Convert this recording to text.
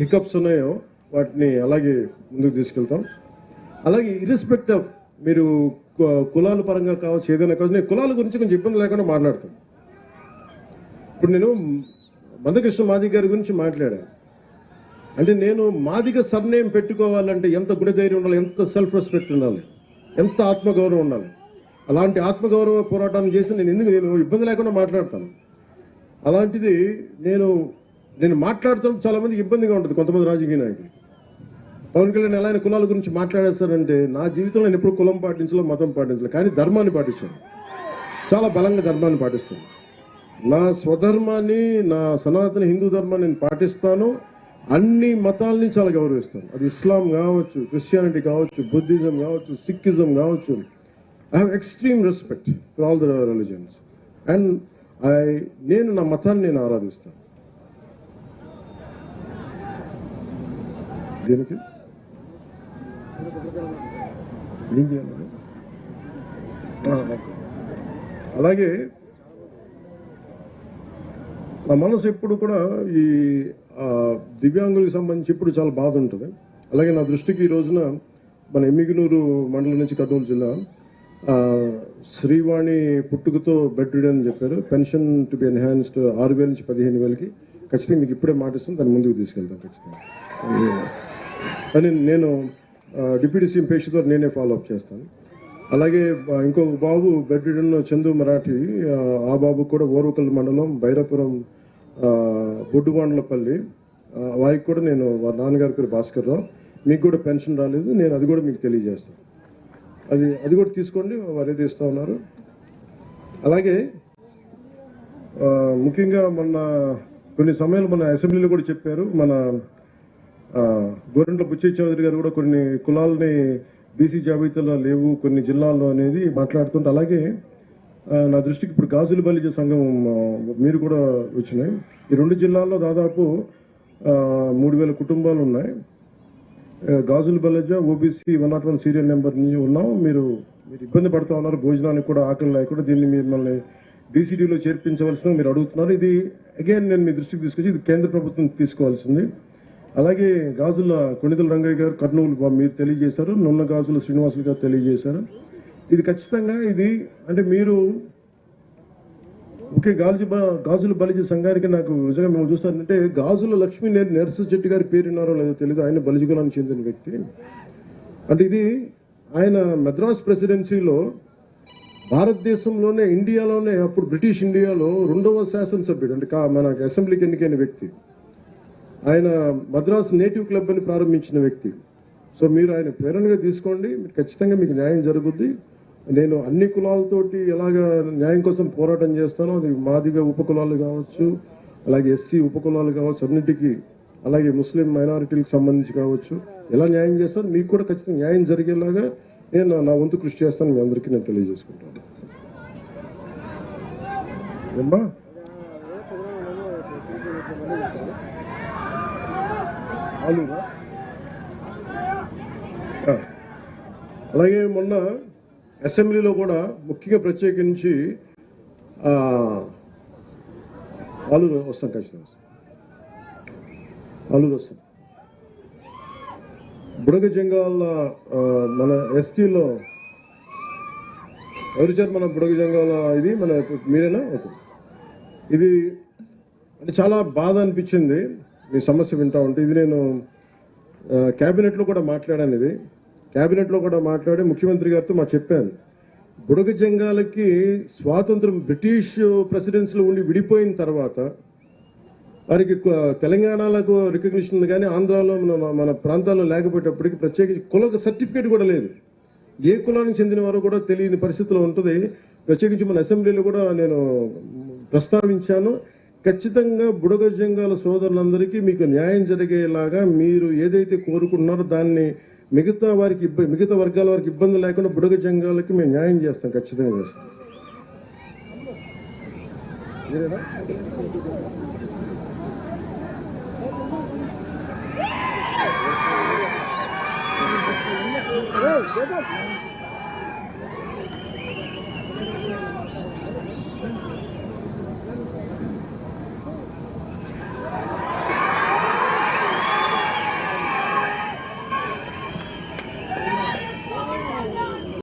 Hiccups ఉన్నాయో వాటిని అలాగే ముందుకు తీసుకెళ్తాం. అలాగే ఇర్రెస్పెక్ట్ ఆఫ్ మీరు కులాల పరంగా కావచ్చు, ఏదైనా కావచ్చు, నేను కులాల గురించి కొంచెం ఇబ్బంది లేకుండా మాట్లాడతాను. ఇప్పుడు నేను మందకృష్ణ మాదిగ గారి గురించి మాట్లాడాను. అంటే నేను మాదిగ సర్నేమ్ పెట్టుకోవాలంటే ఎంత గుణధైర్యం ఉండాలి, ఎంత సెల్ఫ్ రెస్పెక్ట్ ఉండాలి, ఎంత ఆత్మగౌరవం ఉండాలి. అలాంటి ఆత్మగౌరవ పోరాటాన్ని చేసి నేను ఇబ్బంది లేకుండా మాట్లాడతాను. అలాంటిది నేను మాట్లాడతాం చాలా మందికి ఇబ్బందిగా ఉంటుంది. కొంతమంది రాజకీయ నాయకులు పవన్ కళ్యాణ్ ఎలా కులాల గురించి మాట్లాడేస్తారంటే, నా జీవితంలో నేను ఎప్పుడు కులం పాటించలేదు, మతం పాటించలేదు, కానీ ధర్మాన్ని పాటించాను. చాలా బలంగా ధర్మాన్ని పాటిస్తాను. నా స్వధర్మాన్ని, నా సనాతన హిందూ ధర్మాన్ని నేను పాటిస్తాను. అన్ని మతాలని చాలా గౌరవిస్తాను. అది ఇస్లాం కావచ్చు, క్రిస్టియానిటీ కావచ్చు, బుద్ధిజం కావచ్చు, సిక్కిజం కావచ్చు. I have extreme respect for all the religions. And నేను నా మతాన్ని నేను ఆరాధిస్తాను. దీనికి ఏం చేయాలి? అలాగే నా మనసు ఎప్పుడు కూడా ఈ దివ్యాంగులకు సంబంధించి ఇప్పుడు చాలా బాధ ఉంటుంది. అలాగే నా దృష్టికి ఈ రోజున మన ఎమ్మిగనూరు మండలం నుంచి కర్నూలు జిల్లా శ్రీవాణి పుట్టుకతో బెడ్ రిడెన్ అని చెప్పారు. పెన్షన్ టు బి ఎన్హాన్స్డ్ 6,000 నుంచి 15,000కి ఖచ్చితంగా మీకు ఇప్పుడే మాటిస్తాను, దాన్ని ముందుకు తీసుకెళ్తాను ఖచ్చితంగా. అని నేను డిప్యూటీ సీఎం పేషితో నేనే ఫాలో అప్ చేస్తాను. అలాగే ఇంకొక బాబు బెడ్ రిడెన్ చందు మరాఠీ, ఆ బాబు కూడా ఓరుకల్ మండలం బైరాపురం బొడ్డువాండ్లపల్లి, వారికి కూడా నేను వారి నాన్నగారి పేరు భాస్కర్ రావు. మీకు కూడా పెన్షన్ రాలేదు, నేను అది కూడా మీకు తెలియజేస్తాను. అది కూడా తీసుకోండి, వారు ఏది ఇస్తూ ఉన్నారు. అలాగే ముఖ్యంగా మొన్న కొన్ని సమయాలు మన అసెంబ్లీలో కూడా చెప్పారు, మన గోరంట్ల బుచ్చయ్య చౌదరి గారు కూడా కొన్ని కులాలని బీసీ జాబితాలో లేవు కొన్ని జిల్లాల్లో అనేది మాట్లాడుతుంటే, అలాగే నా దృష్టికి ఇప్పుడు గాజుల బలిజ సంఘం మీరు కూడా వచ్చినాయి. ఈ 2 జిల్లాల్లో దాదాపు 3,000 కుటుంబాలు ఉన్నాయి. గాజుల బలిజ ఓబీసీ 101 సీరియల్ నెంబర్ ఉన్నాం. మీరు ఇబ్బంది పడుతూ ఉన్నారు, భోజనానికి కూడా ఆకలి లేకుండా. దీన్ని మిమ్మల్ని డీసీడీలో చేర్పించవలసిన మీరు అడుగుతున్నారు. ఇది అగైన్ నేను మీ దృష్టికి తీసుకొచ్చి ఇది కేంద్ర ప్రభుత్వం తీసుకోవాల్సింది. అలాగే గాజుల కొణిదల రంగయ్య గారు కర్నూలు మీరు తెలియజేశారు, నున్న గాజుల శ్రీనివాసులు గారు తెలియజేశారు. ఇది ఖచ్చితంగా ఇది అంటే మీరు ఓకే గాజుల బలిజ సంఘానికి నాకు నిజంగా మేము చూస్తారంటే గాజుల లక్ష్మీ నరసింహ చెట్టి గారి పేరున్నారో లేదో తెలియదు. ఆయన బలిజ కులానికి చెందిన వ్యక్తి. అంటే ఇది ఆయన మద్రాస్ ప్రెసిడెన్సీలో భారతదేశంలోనే ఇండియాలోనే అప్పుడు బ్రిటిష్ ఇండియాలో 2వ శాసనసభ్యుడు అంటే మన అసెంబ్లీకి ఎన్నికైన వ్యక్తి. ఆయన మద్రాస్ నేటివ్ క్లబ్ అని ప్రారంభించిన వ్యక్తి. సో మీరు ఆయన ప్రేరణగా తీసుకోండి, మీరు ఖచ్చితంగా మీకు న్యాయం జరుగుద్ది. నేను అన్ని కులాలతోటి ఎలాగ న్యాయం కోసం పోరాటం చేస్తానో, అది మాదిగ ఉపకులాలు కావచ్చు, అలాగే ఎస్సీ ఉపకులాలు కావచ్చు, అన్నిటికీ, అలాగే ముస్లిం మైనారిటీలకు సంబంధించి కావచ్చు, ఎలా న్యాయం చేస్తాను మీకు కూడా ఖచ్చితంగా న్యాయం జరిగేలాగా నేను నా వంతు కృషి చేస్తాను. మీ అందరికీ నేను తెలియజేసుకుంటాను. ఏమ్మా అలాగే మొన్న అసెంబ్లీలో కూడా ముఖ్యంగా ప్రత్యేకించి ఆలూరు వస్తాం, ఖచ్చితంగా ఆలూరు వస్తాం. బుడగ జంగాల మన ఎస్టీలో ఎవరు సార్ మన బుడగ జంగాల ఇది మన మీరేనా? ఓకే. ఇది అంటే చాలా బాధ అనిపించింది మీ సమస్య వింటా ఉంటే. ఇది నేను క్యాబినెట్లో కూడా మాట్లాడాను. ఇది క్యాబినెట్లో కూడా మాట్లాడి ముఖ్యమంత్రి గారితో చెప్పాను. బుడగ జంగాలకి స్వాతంత్రం బ్రిటిష్ ప్రెసిడెన్సీలో ఉండి విడిపోయిన తర్వాత వారికి తెలంగాణలకు రికగ్నిషన్ ఉంది, కానీ ఆంధ్రాలో మన ప్రాంతాల్లో లేకపోయేటప్పటికి ప్రత్యేకించి కుల సర్టిఫికేట్ కూడా లేదు. ఏ కులానికి చెందిన వారో కూడా తెలియని పరిస్థితిలో ఉంటుంది. ప్రత్యేకించి మన అసెంబ్లీలో కూడా నేను ప్రస్తావించాను. ఖచ్చితంగా బుడగ జంగాల సోదరులందరికీ మీకు న్యాయం జరిగేలాగా మీరు ఏదైతే కోరుకుంటున్నారో దాన్ని మిగతా వర్గాల వారికి ఇబ్బంది లేకుండా బుడగ జంగాలకి మేము న్యాయం చేస్తాం, ఖచ్చితంగా చేస్తాం.